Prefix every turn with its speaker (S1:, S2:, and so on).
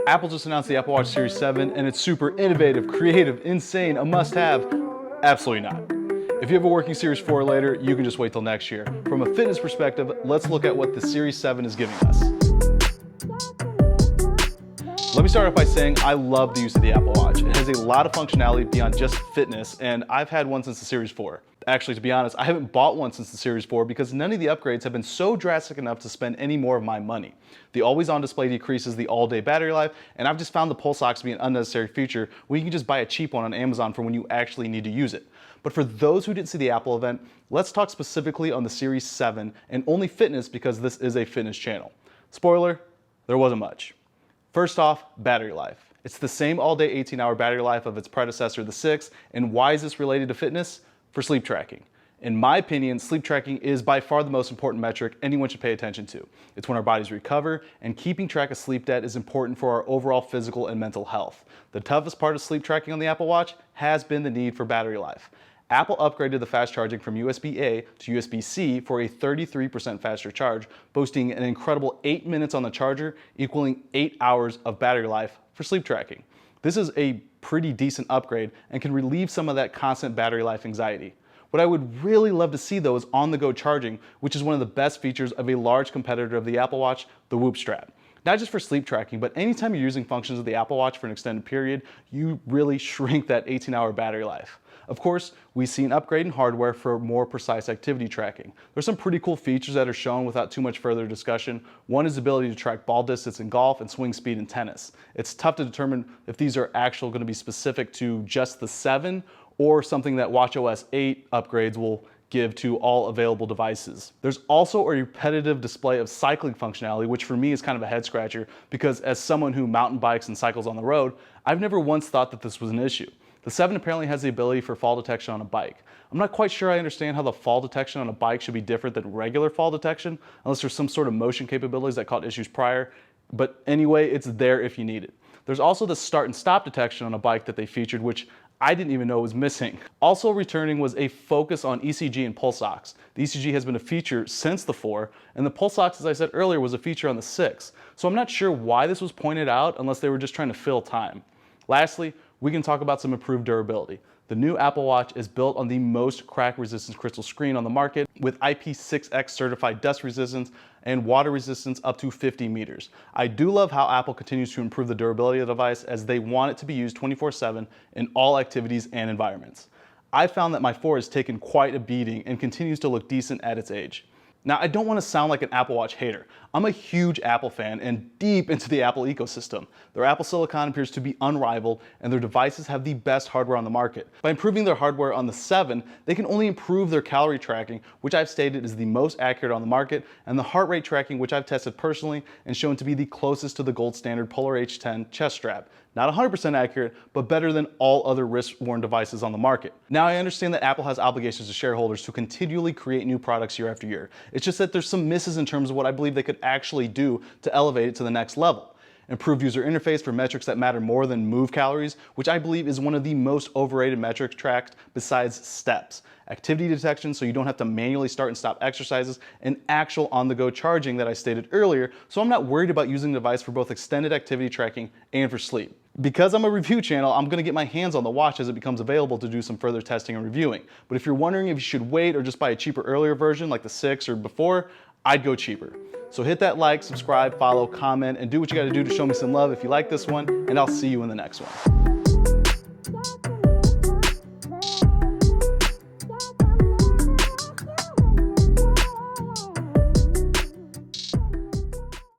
S1: Apple just announced the Apple Watch Series 7 and it's super innovative, creative, insane, a must-have. Absolutely not. If you have a working Series 4 later, you can just wait till next year. From a fitness perspective, let's look at what the Series 7 is giving us. Let me start off by saying I love the use of the Apple Watch. It has a lot of functionality beyond just fitness, and I've had one since the Series 4. Actually, to be honest, I haven't bought one since the Series 4 because none of the upgrades have been so drastic enough to spend any more of my money. The always-on display decreases the all-day battery life, and I've just found the pulse ox to be an unnecessary feature when you can just buy a cheap one on Amazon for when you actually need to use it. But for those who didn't see the Apple event, let's talk specifically on the Series 7 and only fitness because this is a fitness channel. Spoiler, there wasn't much. First off, battery life. It's the same all-day 18-hour battery life of its predecessor, the 6, and why is this related to fitness? For sleep tracking. In my opinion, sleep tracking is by far the most important metric anyone should pay attention to. It's when our bodies recover, and keeping track of sleep debt is important for our overall physical and mental health. The toughest part of sleep tracking on the Apple Watch has been the need for battery life. Apple upgraded the fast charging from USB-A to USB-C for a 33% faster charge, boasting an incredible 8 minutes on the charger, equaling 8 hours of battery life for sleep tracking. This is a pretty decent upgrade and can relieve some of that constant battery life anxiety. What I would really love to see though is on-the-go charging, which is one of the best features of a large competitor of the Apple Watch, the Whoop strap. Not just for sleep tracking, but anytime you're using functions of the Apple Watch for an extended period, you really shrink that 18-hour battery life. Of course, we see an upgrade in hardware for more precise activity tracking. There's some pretty cool features that are shown without too much further discussion. One is the ability to track ball distance in golf and swing speed in tennis. It's tough to determine if these are actually going to be specific to just the 7 or something that watchOS 8 upgrades will give to all available devices. There's also a repetitive display of cycling functionality, which for me is kind of a head scratcher because as someone who mountain bikes and cycles on the road, I've never once thought that this was an issue. The 7 apparently has the ability for fall detection on a bike. I'm not quite sure I understand how the fall detection on a bike should be different than regular fall detection, unless there's some sort of motion capabilities that caught issues prior, but anyway, it's there if you need it. There's also the start and stop detection on a bike that they featured, which I didn't even know was missing. Also returning was a focus on ECG and pulse ox. The ECG has been a feature since the 4, and the pulse ox, as I said earlier, was a feature on the 6. So I'm not sure why this was pointed out unless they were just trying to fill time. Lastly, we can talk about some improved durability. The new Apple Watch is built on the most crack-resistant crystal screen on the market with IP6X certified dust resistance and water resistance up to 50 meters. I do love how Apple continues to improve the durability of the device as they want it to be used 24/7 in all activities and environments. I found that my 4 has taken quite a beating and continues to look decent at its age. Now, I don't want to sound like an Apple Watch hater. I'm a huge Apple fan and deep into the Apple ecosystem. Their Apple Silicon appears to be unrivaled, and their devices have the best hardware on the market. By improving their hardware on the 7, they can only improve their calorie tracking, which I've stated is the most accurate on the market, and the heart rate tracking, which I've tested personally and shown to be the closest to the gold standard Polar H10 chest strap. Not 100% accurate, but better than all other wrist-worn devices on the market. Now, I understand that Apple has obligations to shareholders to continually create new products year after year. It's just that there's some misses in terms of what I believe they could actually do to elevate it to the next level. Improved user interface for metrics that matter more than move calories, which I believe is one of the most overrated metrics tracked besides steps. Activity detection so you don't have to manually start and stop exercises, and actual on-the-go charging that I stated earlier, so I'm not worried about using the device for both extended activity tracking and for sleep. Because I'm a review channel, I'm going to get my hands on the watch as it becomes available to do some further testing and reviewing. But if you're wondering if you should wait or just buy a cheaper earlier version like the 6 or before, I'd go cheaper. So hit that like, subscribe, follow, comment, and do what you got to do to show me some love if you like this one, and I'll see you in the next one.